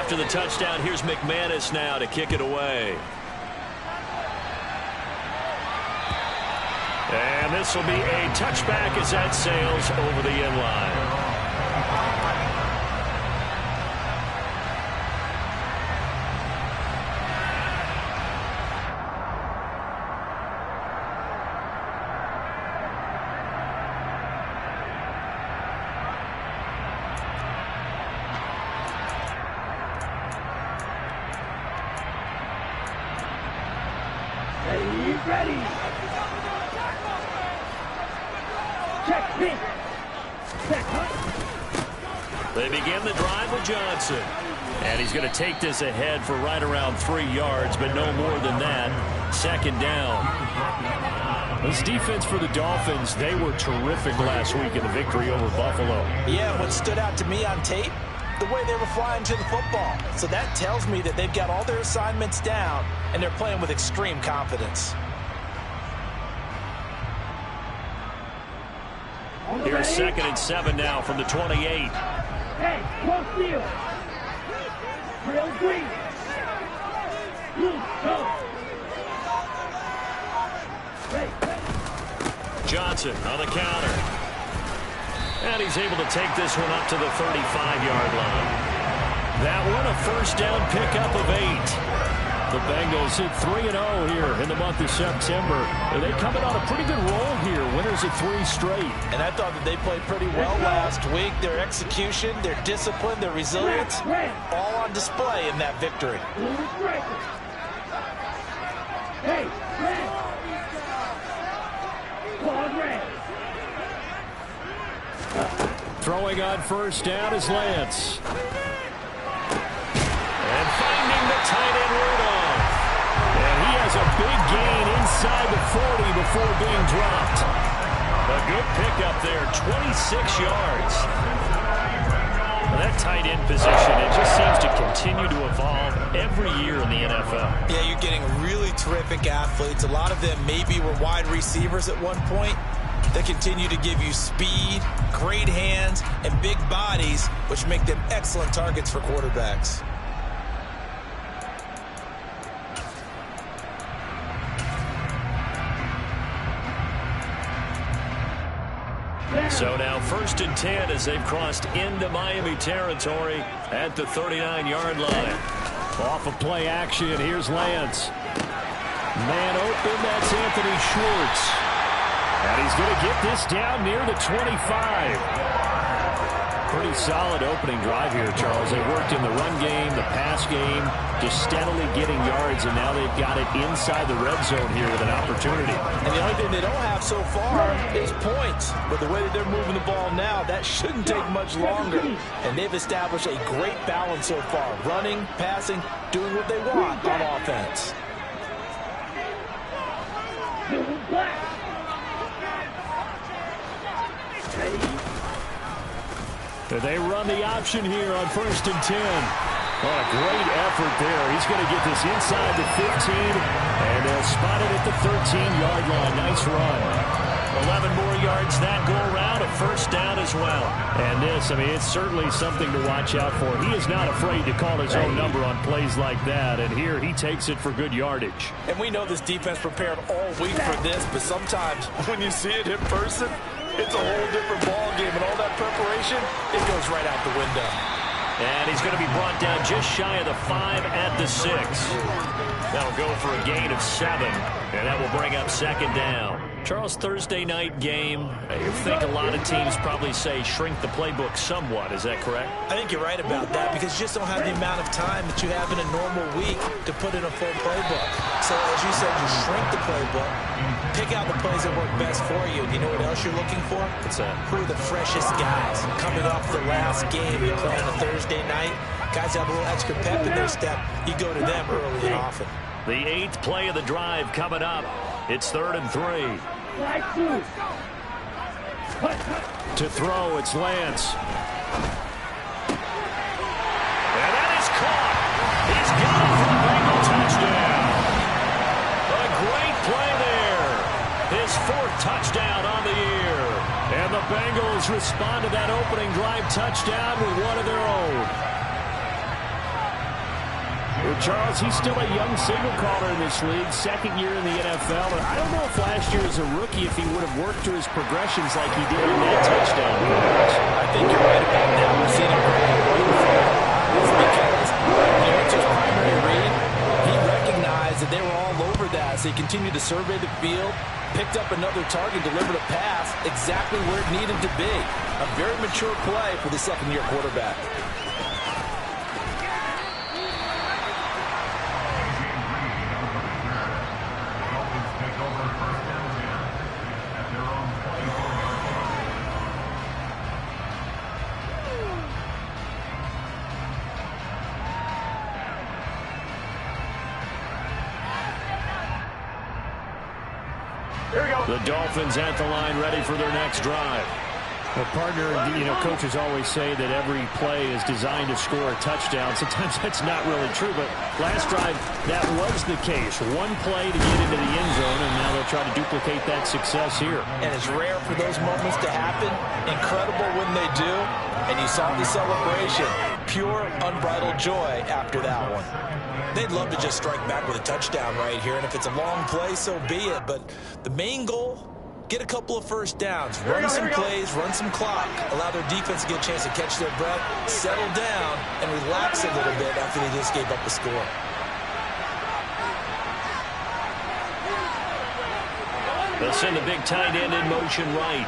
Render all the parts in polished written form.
after the touchdown, here's McManus now to kick it away. And this will be a touchback as that sails over the end line. Ready. Check me. They begin the drive with Johnson. And he's going to take this ahead for right around 3 yards, but no more than that. Second down. This defense for the Dolphins, they were terrific last week in the victory over Buffalo. Yeah, what stood out to me on tape, the way they were flying to the football. So that tells me that they've got all their assignments down, and they're playing with extreme confidence. Here's 2nd and 7 now from the 28. Hey, close field. Real green. Blue, go. Johnson on the counter. And he's able to take this one up to the 35-yard line. That one a first down pickup of 8. The Bengals hit 3-0 here in the month of September. They coming on a pretty good roll here. Winners of 3 straight. And I thought that they played pretty well last week. Their execution, their discipline, their resilience, all on display in that victory. Throwing on first down is Lance. And finding the tight end Rudolph. And he has a big gain inside the 40 before being dropped. A good pickup there, 26 yards. Well, that tight end position, it just seems to continue to evolve every year in the NFL. Yeah, you're getting really terrific athletes. A lot of them maybe were wide receivers at one point. They continue to give you speed, great hands, and big bodies, which make them excellent targets for quarterbacks. So now 1st and 10 as they've crossed into Miami territory at the 39-yard line. Off of play action, here's Lance. Man open, that's Anthony Schwartz. And he's going to get this down near the 25. Pretty solid opening drive here, Charles. They worked in the run game, the pass game, just steadily getting yards, and now they've got it inside the red zone here with an opportunity. And the only thing they don't have so far is points. But the way that they're moving the ball now, that shouldn't take much longer. And they've established a great balance so far. Running, passing, doing what they want on offense. They run the option here on 1st and 10. What a great effort there. He's going to get this inside the 15, and they'll spot it at the 13-yard line. Nice run. 11 more yards that go around, a first down as well. And this, I mean, it's certainly something to watch out for. He is not afraid to call his own number on plays like that, and here he takes it for good yardage. And we know this defense prepared all week for this, but sometimes when you see it in person, it's a whole different ball game, and all that preparation, it goes right out the window. And he's going to be brought down just shy of the 5 at the 6. That'll go for a gain of 7, and that will bring up 2nd down. Charles, Thursday night game, I think a lot of teams probably say shrink the playbook somewhat. Is that correct? I think you're right about that because you just don't have the amount of time that you have in a normal week to put in a full playbook. So as you said, you shrink the playbook, pick out the plays that work best for you. You know what else you're looking for? What's that? Who are the freshest guys coming off the last game? You play on a Thursday night. Guys have a little extra pep in their step. You go to them early and often. The 8th play of the drive coming up. It's 3rd and 3. To throw, it's Lance. And that is caught. He's got it for a Bengal touchdown. A great play there. His 4th touchdown on the year. And the Bengals respond to that opening drive touchdown with one of their own. Charles, he's still a young signal caller in this league, second year in the NFL. And I don't know if last year as a rookie, if he would have worked through his progressions like he did in that touchdown pass. I think you're right about that. We've seen him break away before our eyes because it's his primary read. He recognized that they were all over that, so he continued to survey the field, picked up another target, delivered a pass exactly where it needed to be. A very mature play for the second-year quarterback. The Dolphins at the line ready for their next drive. Well, partner, coaches always say that every play is designed to score a touchdown. Sometimes that's not really true, but last drive, that was the case. One play to get into the end zone, and now they'll try to duplicate that success here. And it's rare for those moments to happen. Incredible when they do. And you saw the celebration. Pure, unbridled joy after that one. They'd love to just strike back with a touchdown right here, and if it's a long play, so be it. But the main goal, get a couple of first downs, run some plays, run some clock, allow their defense to get a chance to catch their breath, settle down, and relax a little bit after they just gave up the score. They'll send the big tight end in motion right.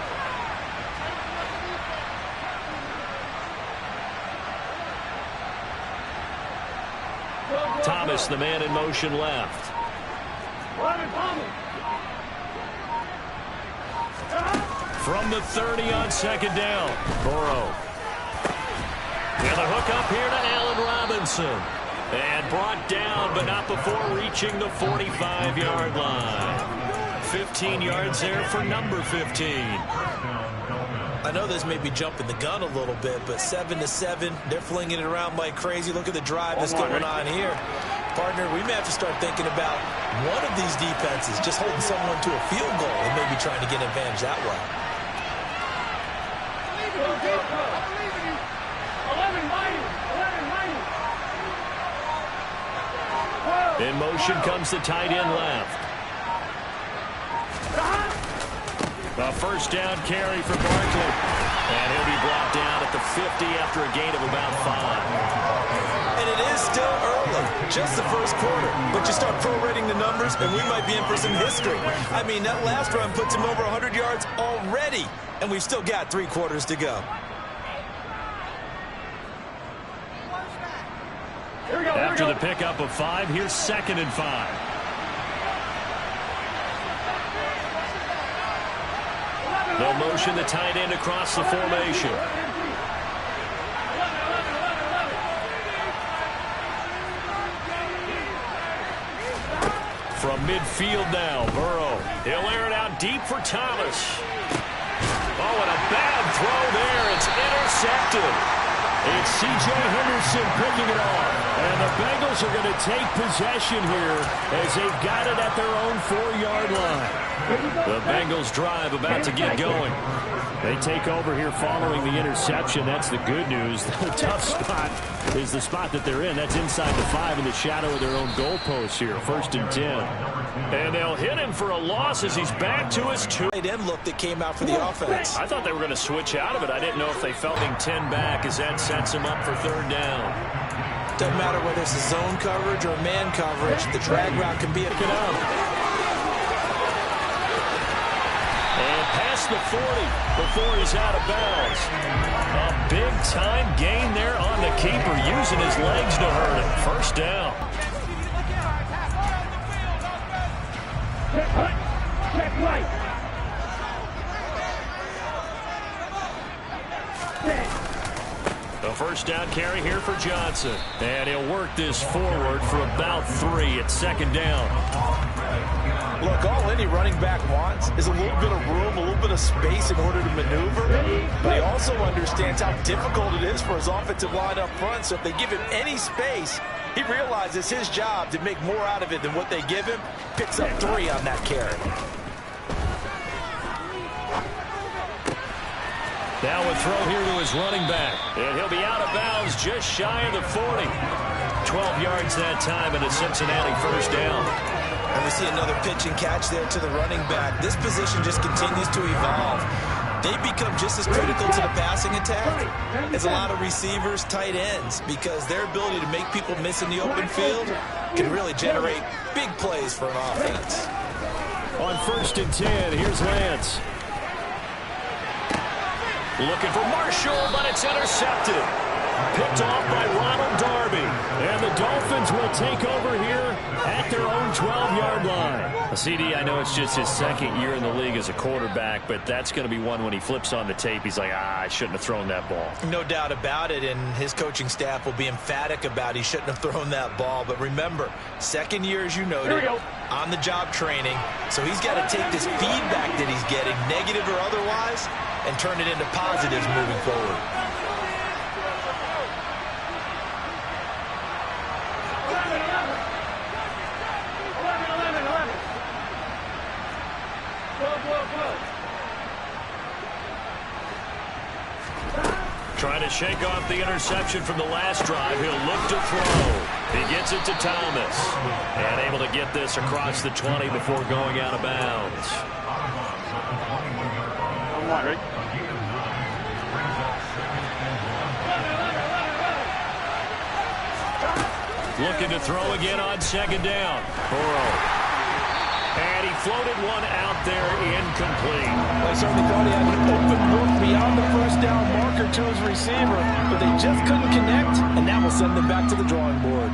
Thomas, the man in motion left. From the 30 on second down, Burrow. And the hook up here to Allen Robinson. And brought down, but not before reaching the 45-yard line. 15 yards there for number 15. I know this may be jumping the gun a little bit, but 7-7, they're flinging it around like crazy. Look at the drive that's going on here. Partner, we may have to start thinking about one of these defenses just holding someone to a field goal and maybe trying to get an advantage that way. In motion comes the tight end left. A first down carry for Barkley. And he'll be brought down at the 50 after a gain of about 5. And it is still early, just the first quarter. But you start prorating the numbers, and we might be in for some history. I mean, that last run puts him over 100 yards already, and we've still got 3 quarters to go. After the pickup of 5, here's 2nd and 5. They'll motion the tight end across the formation. From midfield now, Burrow. He'll air it out deep for Thomas. Oh, and a bad throw there. It's intercepted. It's C.J. Henderson picking it off. And the Bengals are going to take possession here as they've got it at their own 4-yard line. The Bengals drive about to get going. They take over here following the interception. That's the good news. The tough spot is the spot that they're in. That's inside the 5 in the shadow of their own goalpost here. 1st and 10. And they'll hit him for a loss as he's back to his 2. Tight end look that came out for the offense. I thought they were going to switch out of it. I didn't know if they felt him 10 back as that sets him up for 3rd down. Doesn't matter whether it's a zone coverage or man coverage. The drag route can be a good out. And past the 40 before he's out of bounds. A big-time gain there on the keeper, using his legs to hurt him. 1st down. Check right. A 1st down carry here for Johnson. And he'll work this forward for about 3 at 2nd down. Look, all any running back wants is a little bit of room, a little bit of space in order to maneuver. But he also understands how difficult it is for his offensive line up front. So if they give him any space, he realizes his job to make more out of it than what they give him. Picks up 3 on that carry. Now a throw here to his running back. And he'll be out of bounds just shy of the 40. 12 yards that time and a Cincinnati first down. And we see another pitch and catch there to the running back. This position just continues to evolve. They become just as critical to the passing attack as a lot of receivers, tight ends, because their ability to make people miss in the open field can really generate big plays for an offense. On 1st and 10, here's Lance. Looking for Marshall, but it's intercepted. Picked off by Ronald Darby. And the Dolphins will take over here at their own 12-yard line. CD, I know it's just his second year in the league as a quarterback, but that's going to be one when he flips on the tape. He's like, I shouldn't have thrown that ball. No doubt about it, and his coaching staff will be emphatic about he shouldn't have thrown that ball. But remember, second year, as you noted, on-the-job training. So he's got to take this feedback that he's getting, negative or otherwise, and turn it into positives moving forward. Trying to shake off the interception from the last drive. He'll look to throw. He gets it to Thomas. And able to get this across the 20 before going out of bounds. Looking to throw again on 2nd down. Burrow. And he floated one out there incomplete. They certainly thought he had an open look beyond the first down marker to his receiver, but they just couldn't connect, and that will send them back to the drawing board.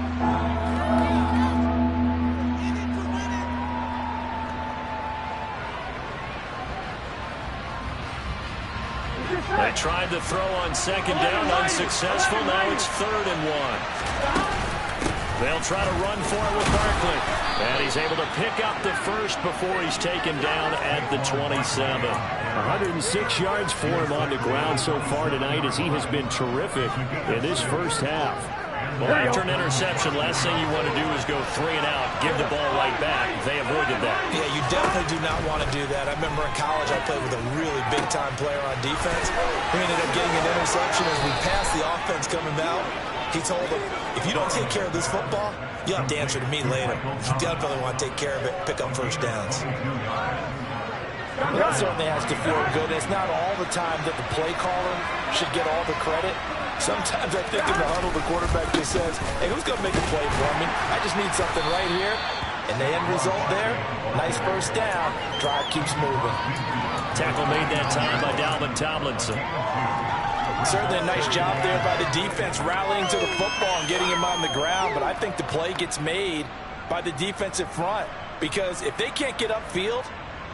They tried to throw on 2nd down, unsuccessful. Now it's 3rd and 1. They'll try to run for it with Barkley. And he's able to pick up the first before he's taken down at the 27. 106 yards for him on the ground so far tonight as he has been terrific in this first half. Well, after an interception, last thing you want to do is go 3 and out, give the ball right back. They avoided that. Yeah, you definitely do not want to do that. I remember in college I played with a really big-time player on defense. We ended up getting an interception as we passed the offense coming out. He told him, if you don't take care of this football, you'll have to answer to me later. You definitely want to take care of it, pick up first downs. That certainly has to feel good. It's not all the time that the play caller should get all the credit. Sometimes I think in the huddle, the quarterback just says, hey, who's going to make a play for me? I just need something right here. And the end result there, nice first down. Drive keeps moving. Tackle made that time by Dalvin Tomlinson. Certainly a nice job there by the defense rallying to the football and getting him on the ground, but I think the play gets made by the defensive front because if they can't get upfield,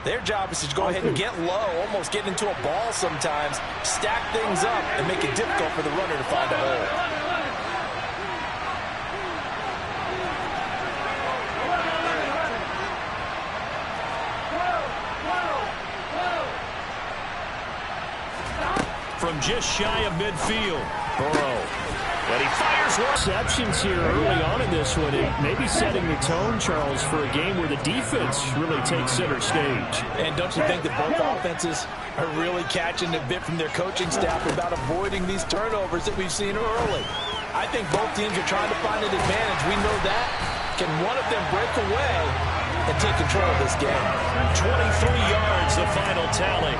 their job is to go ahead and get low, almost get into a ball sometimes, stack things up, and make it difficult for the runner to find a hole. From just shy of midfield, Burrow. But he fires one. Receptions here early on in this one. It may be setting the tone, Charles, for a game where the defense really takes center stage. And don't you think that both offenses are really catching a bit from their coaching staff about avoiding these turnovers that we've seen early? I think both teams are trying to find an advantage. We know that. Can one of them break away and take control of this game? 23 yards, the final tally.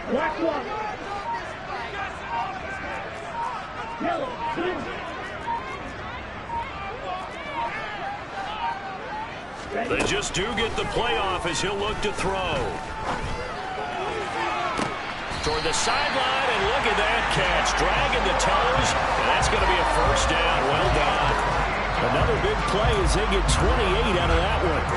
Black one. Yellow, blue. They just do get the playoff as he'll look to throw. Toward the sideline, and look at that catch. Dragging the toes, and that's going to be a first down. Well done. Another big play as they get 28 out of that one.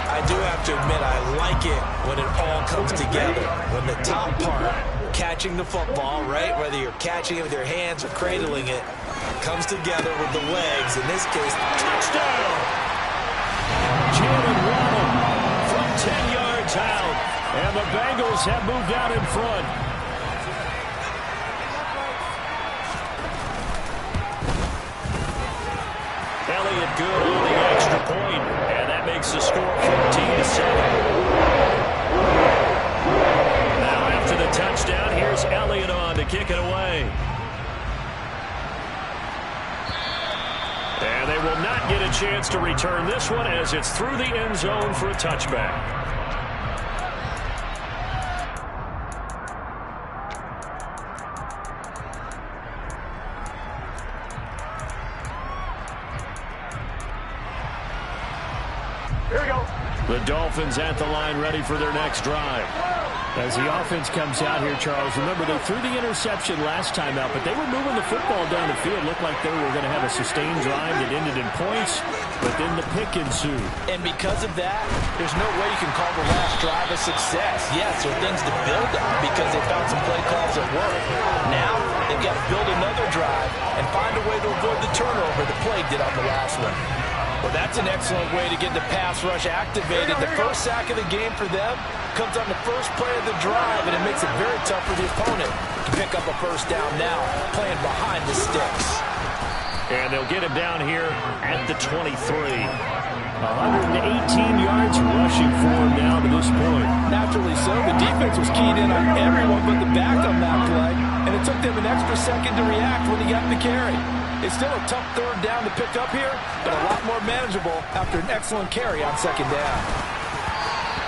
I do have to admit, I like it when it all comes together. When the top part, catching the football, right, whether you're catching it with your hands or cradling it, comes together with the legs. In this case, touchdown! Jalen Waddle from 10 yards out, and the Bengals have moved out in front. Elliott good on the extra point, and that makes the score 14-7. a chance to return this one as it's through the end zone for a touchback. Here we go. The Dolphins at the line ready for their next drive. As the offense comes out here, Charles, remember they threw the interception last time out, but they were moving the football down the field. Looked like they were going to have a sustained drive that ended in points, but then the pick ensued. And because of that, there's no way you can call the last drive a success. Yes, there are things to build on because they found some play calls that work. Now, they've got to build another drive and find a way to avoid the turnover the play did on the last one. Well, that's an excellent way to get the pass rush activated. The first sack of the game for them comes on the first play of the drive, and it makes it very tough for the opponent to pick up a first down now, playing behind the sticks. And they'll get him down here at the 23. 118 yards rushing for him now to this point. Naturally so. The defense was keyed in on everyone but the back on that play, and it took them an extra second to react when he got the carry. It's still a tough third down to pick up here, but a lot more manageable after an excellent carry on second down.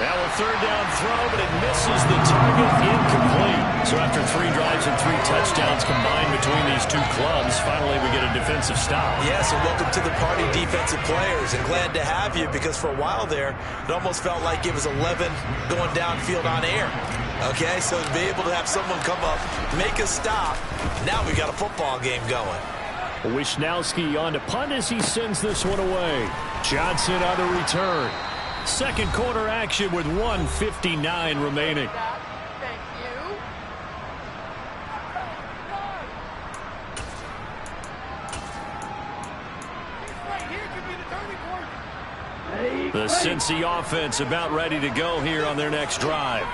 Now a third down throw, but it misses the target, incomplete. So after 3 drives and 3 touchdowns combined between these two clubs, finally we get a defensive stop. Yes, and welcome to the party, defensive players, and glad to have you because for a while there, it almost felt like it was 11 going downfield on air. Okay, so to be able to have someone come up, make a stop, now we got a football game going. Wisnowski on to punt as he sends this one away. Johnson on the return. Second quarter action with 1:59 remaining. Thank you. The Cincy offense about ready to go here on their next drive.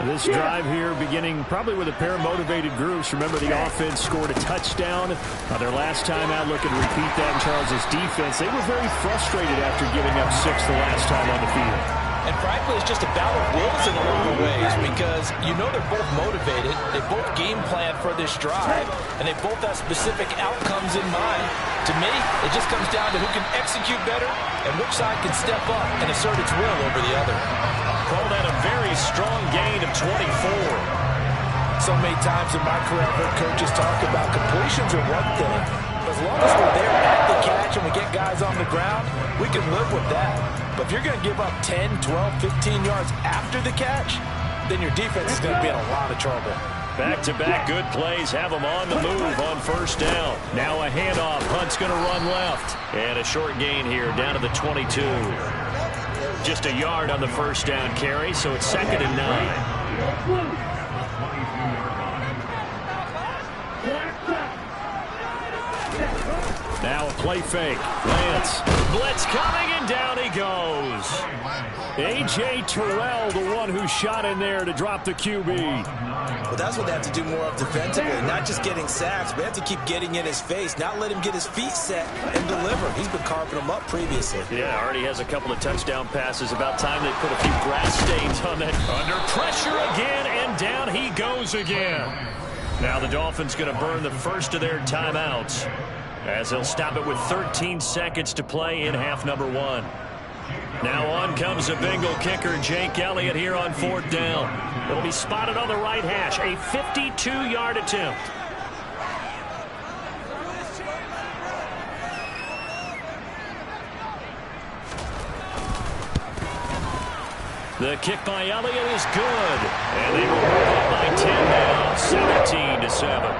This drive here beginning probably with a pair of motivated groups. Remember, the offense scored a touchdown their last time out. Looking to repeat that in Charles' defense. They were very frustrated after giving up 6 the last time on the field. And frankly, it's just a battle of wills in a lot of ways because you know they're both motivated, they both game plan for this drive, and they both have specific outcomes in mind. To me, it just comes down to who can execute better and which side can step up and assert its will over the other. Called that a very strong gain of 24. So many times in my career, I've heard coaches talk about completions are one thing. As long as we're there at the catch and we get guys on the ground, we can live with that. But if you're going to give up 10, 12, 15 yards after the catch, then your defense is going to be in a lot of trouble. Back-to-back good plays have them on the move on first down. Now a handoff. Hunt's going to run left. And a short gain here down to the 22. Just a yard on the first down carry, so it's 2nd and 9. Now a play fake. Lance. Blitz coming, and down he goes. A.J. Terrell, the one who shot in there to drop the QB. Well, that's what they have to do more of defensively, not just getting sacks, but they have to keep getting in his face, not let him get his feet set and deliver. He's been carving them up previously. Yeah, already has a couple of touchdown passes. About time they put a few grass stains on that. Under pressure again, and down he goes again. Now the Dolphins going to burn the first of their timeouts, as they'll stop it with 13 seconds to play in half number 1. Now on comes a Bengal kicker, Jake Elliott, here on 4th down. It'll be spotted on the right hash, a 52-yard attempt. The kick by Elliott is good, and they will move up by 10 now, 17-7.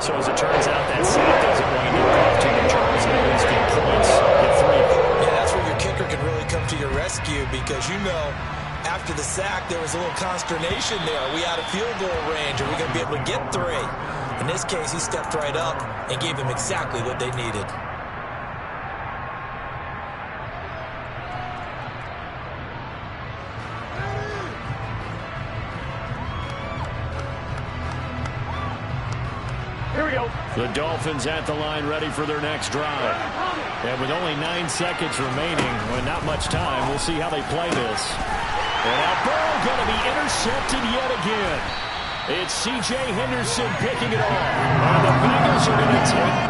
So as it turns out, that sack doesn't wind up costing them, Charles, at least in points at 3. Yeah, that's where your kicker can really come to your rescue because you know after the sack there was a little consternation there. Are we out of field goal range? Are we going to be able to get 3? In this case, he stepped right up and gave them exactly what they needed. Here we go. The Dolphins at the line ready for their next drive. And with only 9 seconds remaining, well, not much time, we'll see how they play this. And now Burrow going to be intercepted yet again. It's C.J. Henderson picking it off. And the Bengals are going to take...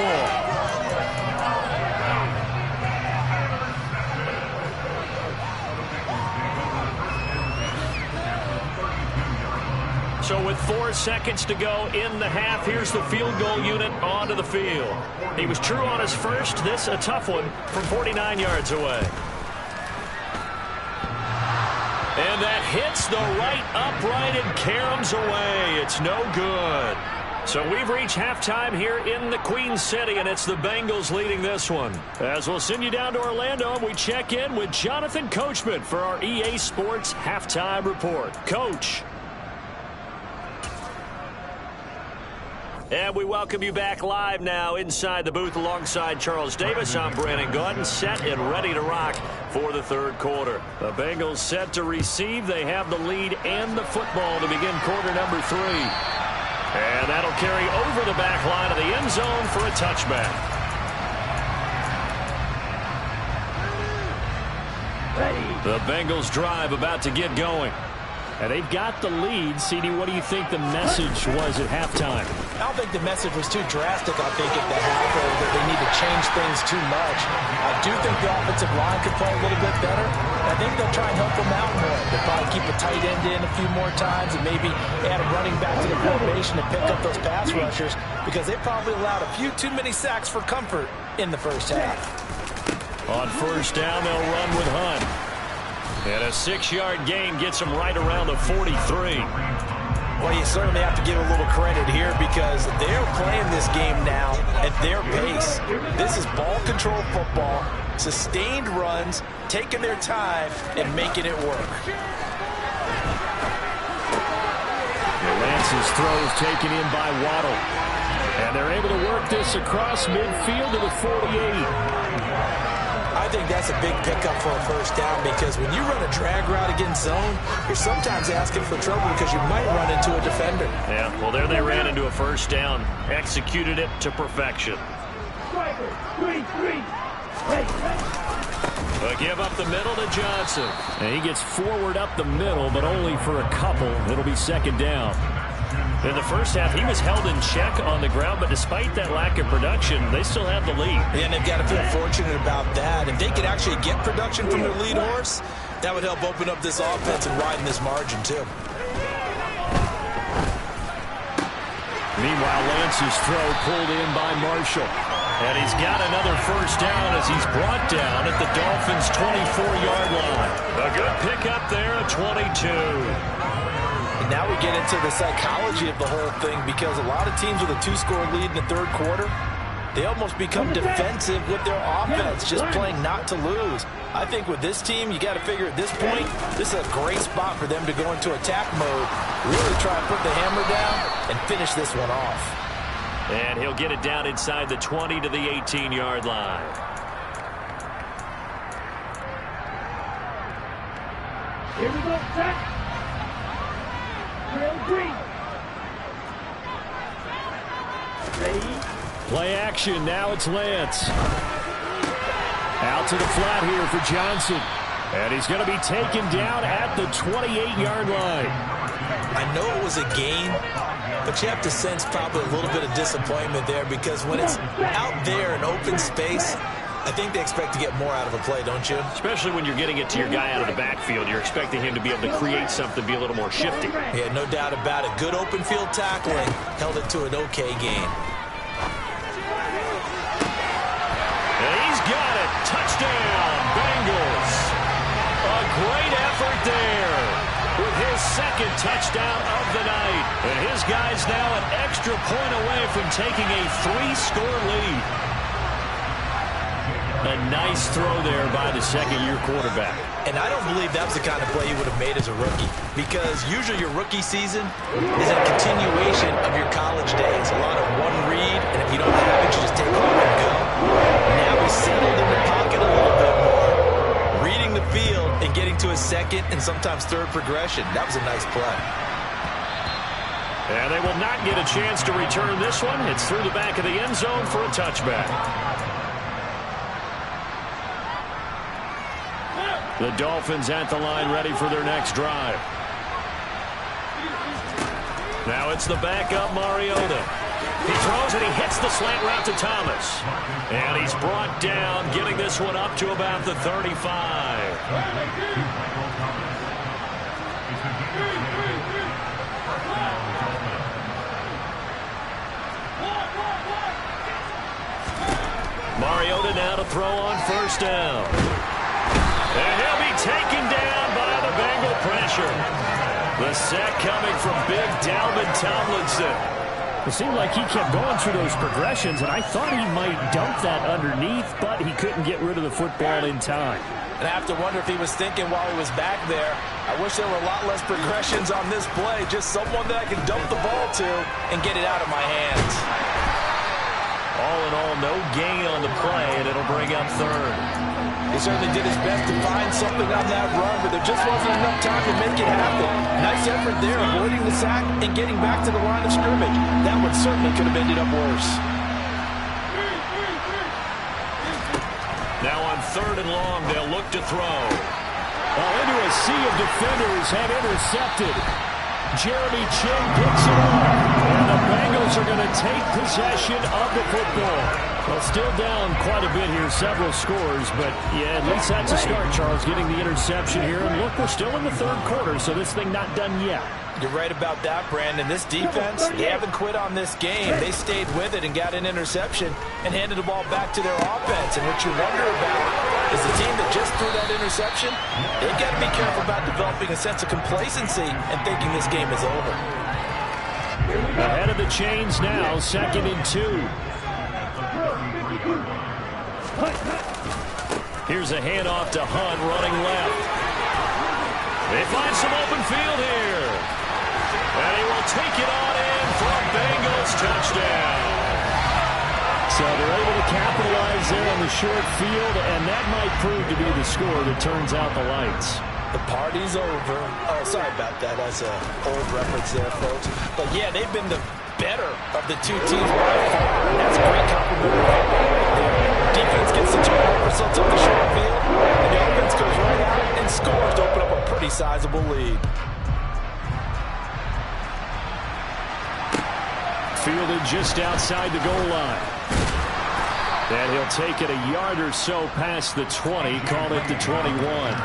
football. So with 4 seconds to go in the half, here's the field goal unit onto the field. He was true on his first. This a tough one from 49 yards away. And that hits the right upright and caroms away. It's no good. So we've reached halftime here in the Queen City, and it's the Bengals leading this one. As we'll send you down to Orlando, and we check in with Jonathan Coachman for our EA Sports Halftime Report. Coach. And we welcome you back live now inside the booth alongside Charles Davis. I'm Brandon Gaudin, set and ready to rock for the third quarter. The Bengals set to receive. They have the lead and the football to begin quarter number 3. And that'll carry over the back line of the end zone for a touchback. The Bengals drive about to get going. And they've got the lead. CD, what do you think the message was at halftime? I don't think the message was too drastic, I think, at the half, or that they need to change things too much. I do think the offensive line could play a little bit better. I think they'll try and help them out more. They'll probably keep a tight end in a few more times and maybe add a running back to the formation to pick up those pass rushers, because they probably allowed a few too many sacks for comfort in the first half. On first down, they'll run with Hunt. And a 6-yard gain gets him right around the 43. Well, you certainly have to give a little credit here because they're playing this game now at their pace. This is ball control football, sustained runs, taking their time, and making it work. Lance's throw is taken in by Waddle. And they're able to work this across midfield to the 48. I think that's a big pickup for a first down, because when you run a drag route against zone, you're sometimes asking for trouble because you might run into a defender. Yeah, well, there they ran into a first down. Executed it to perfection. A give up the middle to Johnson. And he gets forward up the middle, but only for a couple. It'll be second down. In the first half, he was held in check on the ground, but despite that lack of production, they still have the lead. Yeah, and they've got to feel fortunate about that. If they could actually get production from their lead horse, that would help open up this offense and widen this margin, too. Meanwhile, Lance's throw pulled in by Marshall. And he's got another first down as he's brought down at the Dolphins' 24-yard line. A good pickup there at 22. Now we get into the psychology of the whole thing, because a lot of teams with a 2-score lead in the third quarter, they almost become defensive with their offense, just playing not to lose. I think with this team, you got to figure at this point, this is a great spot for them to go into attack mode, really try and put the hammer down and finish this one off. And he'll get it down inside the 20 to the 18-yard line. Here we go, set. Play action. Now it's Lance. Out to the flat here for Johnson. And he's going to be taken down at the 28-yard line. I know it was a gain, but you have to sense probably a little bit of disappointment there, because when it's out there in open space, I think they expect to get more out of a play, don't you? Especially when you're getting it to your guy out of the backfield. You're expecting him to be able to create something, be a little more shifty. Yeah, no doubt about it. Good open field tackling held it to an okay gain. And he's got it. Touchdown, Bengals. A great effort there with his second touchdown of the night. And his guy's now an extra point away from taking a 3-score lead. A nice throw there by the second-year quarterback. And I don't believe that was the kind of play he would have made as a rookie, because usually your rookie season is a continuation of your college days. A lot of one read, and if you don't have it, you just take off and go. Now he's settled in the pocket a little bit more, reading the field and getting to his second and sometimes third progression. That was a nice play. And they will not get a chance to return this one. It's through the back of the end zone for a touchback. The Dolphins at the line, ready for their next drive. Now it's the backup Mariota. He throws and he hits the slant route to Thomas. And he's brought down, getting this one up to about the 35. Mariota now to throw on first down. And he'll be taken down by the Bengal pressure. The sack coming from big Dalvin Tomlinson. It seemed like he kept going through those progressions, and I thought he might dump that underneath, but he couldn't get rid of the football in time. And I have to wonder if he was thinking while he was back there, I wish there were a lot less progressions on this play, just someone that I can dump the ball to and get it out of my hands. All in all, no gain on the play, and it'll bring up third. He certainly did his best to find something on that run, but there just wasn't enough time to make it happen. Nice effort there, avoiding the sack and getting back to the line of scrimmage. That one certainly could have ended up worse. Now on third and long, they'll look to throw. Well, into a sea of defenders and intercepted. Jeremy Chin picks it up, and the Bengals are going to take possession of the football. Well, still down quite a bit here, several scores, but yeah, at least that's a start, Charles, getting the interception here. And look, we're still in the third quarter, so this thing not done yet. You're right about that, Brandon. This defense, they haven't quit on this game. They stayed with it and got an interception and handed the ball back to their offense. And what you wonder about is the team that just threw that interception, they've got to be careful about developing a sense of complacency and thinking this game is over. Ahead of the chains now, 2nd and 2. Here's a handoff to Hunt running left. They find some open field here. And he will take it on in for a Bengals touchdown. So they're able to capitalize there on the short field, and that might prove to be the score that turns out the lights. The party's over. Oh, sorry about that. That's an old reference there, folks. But, yeah, they've been the better of the two teams by far. That's a great complimentary football right there. Defense gets the turnover, sets up the short field, and the offense goes right out and scores to open up a pretty sizable lead. Fielded just outside the goal line. And he'll take it a yard or so past the 20, call it the 21.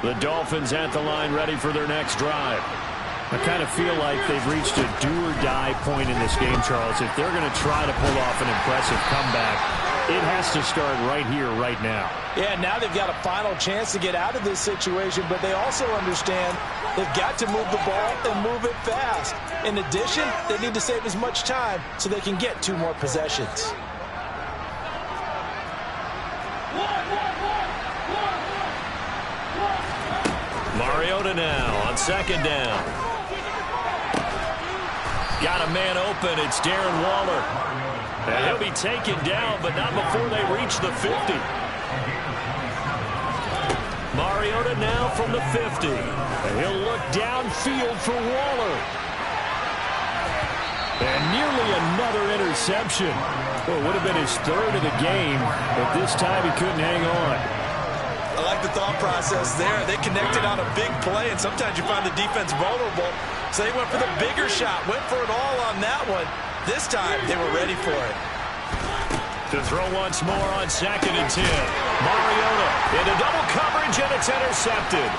The Dolphins at the line, ready for their next drive. I kind of feel like they've reached a do-or-die point in this game, Charles. If they're going to try to pull off an impressive comeback, it has to start right here, right now. Yeah, now they've got a final chance to get out of this situation, but they also understand they've got to move the ball and move it fast. In addition, they need to save as much time so they can get 2 more possessions. Mariota now on 2nd down. Got a man open. It's Darren Waller. And he'll be taken down, but not before they reach the 50. Mariota now from the 50. And he'll look downfield for Waller. And nearly another interception. Well, it would have been his 3rd of the game, but this time he couldn't hang on. I like the thought process there. They connected on a big play, and sometimes you find the defense vulnerable. So they went for the bigger shot, went for it all on that one. This time, they were ready for it. To throw once more on 2nd and 10. Mariota into double coverage, and it's intercepted.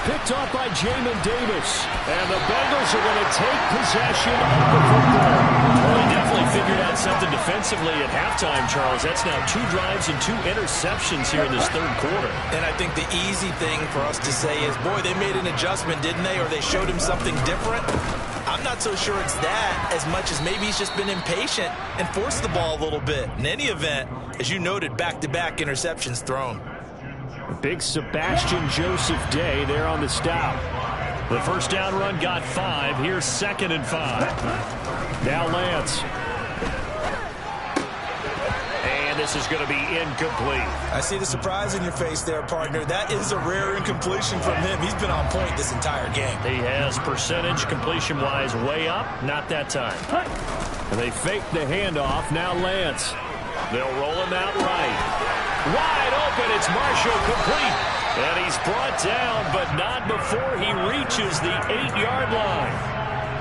Picked off by Jamin Davis. And the Bengals are going to take possession of the football. Well, they definitely figured out something defensively at halftime, Charles. That's now 2 drives and 2 interceptions here in this 3rd quarter. And I think the easy thing for us to say is, boy, they made an adjustment, didn't they? Or they showed him something different. I'm not so sure it's that as much as maybe he's just been impatient and forced the ball a little bit. In any event, as you noted, back-to-back interceptions thrown. Big Sebastian Joseph Day there on the stop. The first down run got 5. Here's 2nd and 5. Now Lance. And this is going to be incomplete. I see the surprise in your face there, partner. That is a rare incompletion from him. He's been on point this entire game. He has percentage completion-wise way up. Not that time. And they fake the handoff. Now Lance. They'll roll him out right. Wide open. It's Marshall, complete. And he's brought down, but not before he reaches the 8-yard line.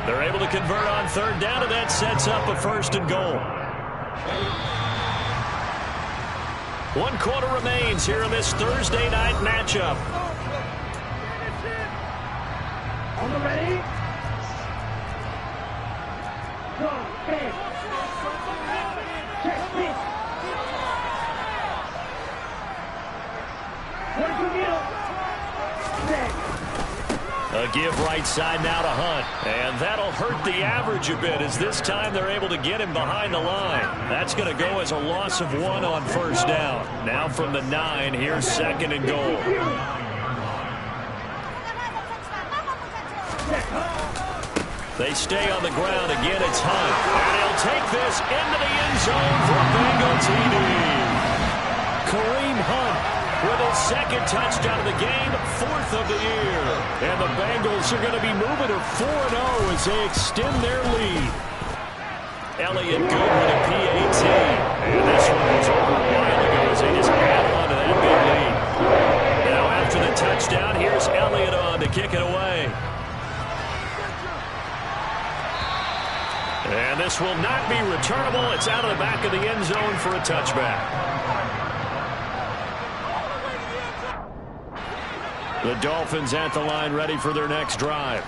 They're able to convert on third down, and that sets up a first and goal. 1 quarter remains here in this Thursday night matchup. On the ready? Go, okay. Check this. What you get? Set. A give right side now to Hunt. And that'll hurt the average a bit, as this time they're able to get him behind the line. That's going to go as a loss of 1 on first down. Now from the 9, here's second and goal. They stay on the ground. Again, it's Hunt. And he'll take this into the end zone for a Bengal TD. Kareem Hunt with his second touchdown of the game, 4th of the year. And the Bengals are going to be moving to 4-0 as they extend their lead. Elliott good with a PAT. And this one was over a while ago as they just add on to that big lead. Now after the touchdown, here's Elliott on to kick it away. And this will not be returnable. It's out of the back of the end zone for a touchback. The Dolphins at the line, ready for their next drive.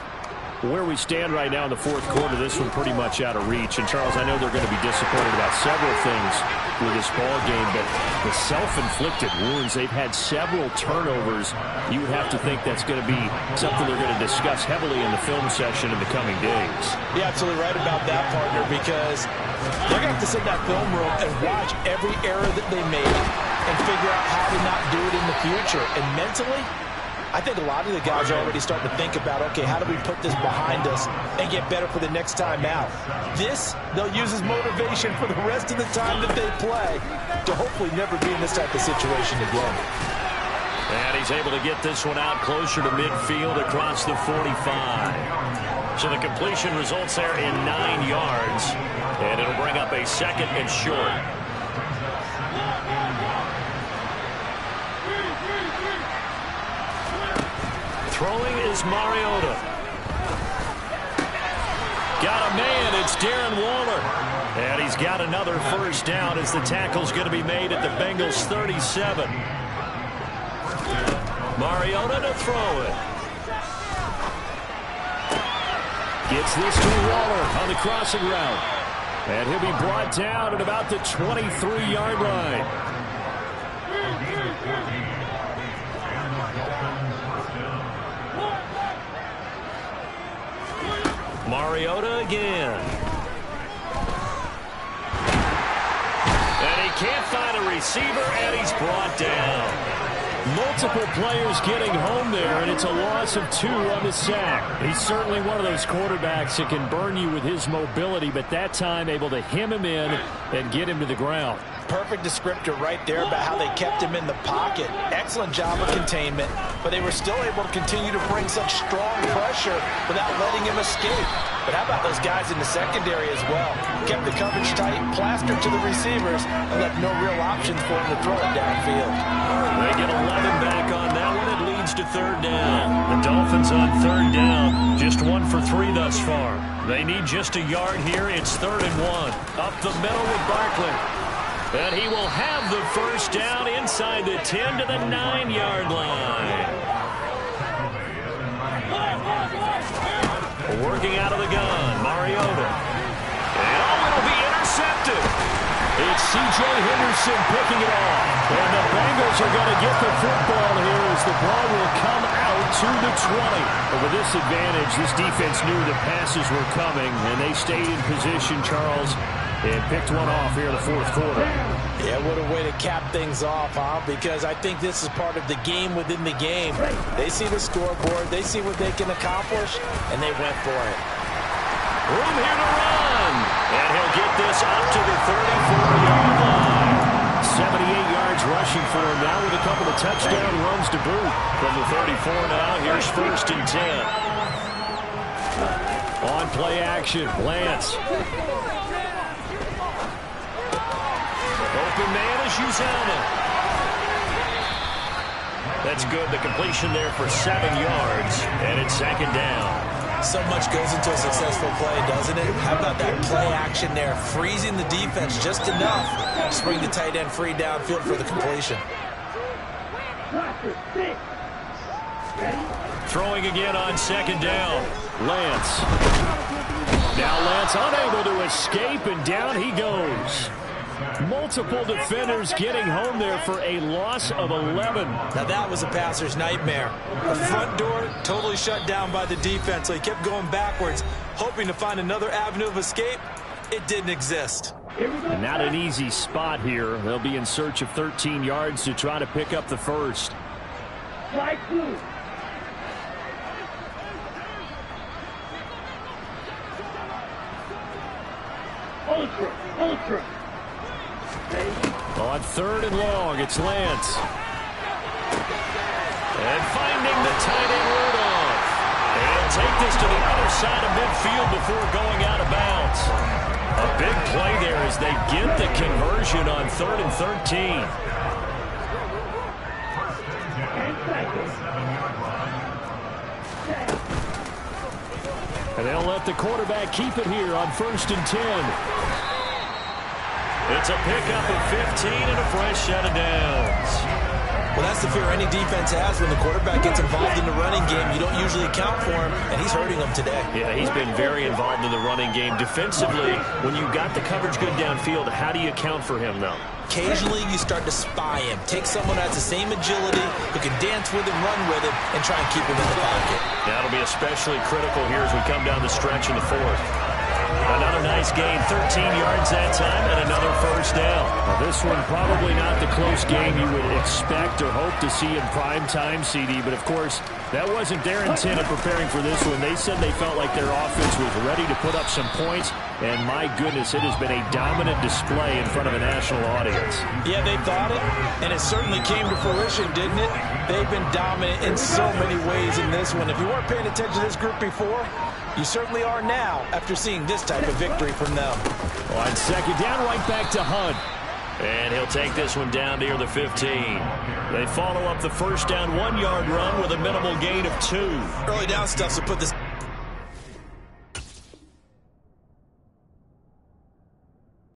Where we stand right now in the 4th quarter, this one pretty much out of reach. And, Charles, I know they're going to be disappointed about several things with this ball game, but the self-inflicted wounds, they've had several turnovers. You would have to think that's going to be something they're going to discuss heavily in the film session in the coming days. You're absolutely right about that, partner, because they're going to have to sit in that film room and watch every error that they made and figure out how to not do it in the future. And mentally, I think a lot of the guys are already starting to think about, okay, how do we put this behind us and get better for the next time out? This, they'll use as motivation for the rest of the time that they play to hopefully never be in this type of situation again. And he's able to get this one out closer to midfield across the 45. So the completion results there in 9 yards, and it'll bring up a second and short. Throwing is Mariota. Got a man, it's Darren Waller. And he's got another first down as the tackle's going to be made at the Bengals 37. Mariota to throw it. Gets this to Waller on the crossing route. And he'll be brought down at about the 23-yard line. Mariota again. And he can't find a receiver, and he's brought down. Multiple players getting home there, and it's a loss of 2 on the sack. He's certainly one of those quarterbacks that can burn you with his mobility, but that time able to hem him in and get him to the ground. Perfect descriptor right there about how they kept him in the pocket. Excellent job of containment, but they were still able to continue to bring such strong pressure without letting him escape. But how about those guys in the secondary as well? Kept the coverage tight, plastered to the receivers, and left no real options for him to throw it downfield. They get 11 back on that one. It leads to third down. The Dolphins on third down, just 1 for 3 thus far. They need just a yard here. It's 3rd and 1. Up the middle with Barkley. And he will have the first down inside the 10 to the 9-yard line. Working out of the gun, Mariota. And it'll be intercepted. It's C.J. Henderson picking it off. And the Bengals are going to get the football here as the ball will come out to the 20. But with this advantage, this defense knew the passes were coming, and they stayed in position, Charles, and picked one off here in the 4th quarter. Yeah, what a way to cap things off, huh? Because I think this is part of the game within the game. They see the scoreboard, they see what they can accomplish, and they went for it. Room here to run. And he'll get this up to the 34-yard line. 78 yards rushing for him now with a couple of touchdown runs to boot. From the 34 now, here's 1st and 10. On play action, Lance. Open man is Uzama. That's good. The completion there for 7 yards, and it's second down. So much goes into a successful play, doesn't it? How about that play action there, freezing the defense just enough to bring the tight end free downfield for the completion. Throwing again on second down. Lance. Now Lance unable to escape, and down he goes. Multiple defenders getting home there for a loss of 11. Now that was a passer's nightmare. The front door totally shut down by the defense, so he kept going backwards, hoping to find another avenue of escape. It didn't exist. And not an easy spot here. They'll be in search of 13 yards to try to pick up the first. Strike 2. Ultra. On 3rd and long, it's Lance. And finding the tight end Rudolph. And take this to the other side of midfield before going out of bounds. A big play there as they get the conversion on 3rd and 13. And they'll let the quarterback keep it here on 1st and 10. It's a pickup of 15 and a fresh set of downs. Well, that's the fear any defense has when the quarterback gets involved in the running game. You don't usually account for him, and he's hurting them today. Yeah, he's been very involved in the running game. Defensively, when you've got the coverage good downfield, how do you account for him, though? Occasionally, you start to spy him. Take someone who has the same agility, who can dance with him, run with him, and try and keep him in the pocket. That'll be especially critical here as we come down the stretch in the 4th. Another nice gain, 13 yards that time, and another first down. Now this one probably not the close game you would expect or hope to see in prime time, CD, but of course, that wasn't their intent of preparing for this one. They said they felt like their offense was ready to put up some points, and my goodness, it has been a dominant display in front of a national audience. Yeah, they thought it, and it certainly came to fruition, didn't it? They've been dominant in so many ways in this one. If you weren't paying attention to this group before, you certainly are now after seeing this type of victory from them. On second down, right back to Hunt. And he'll take this one down near the 15. They follow up the first down 1-yard run with a minimal gain of 2. Early down stuff to put this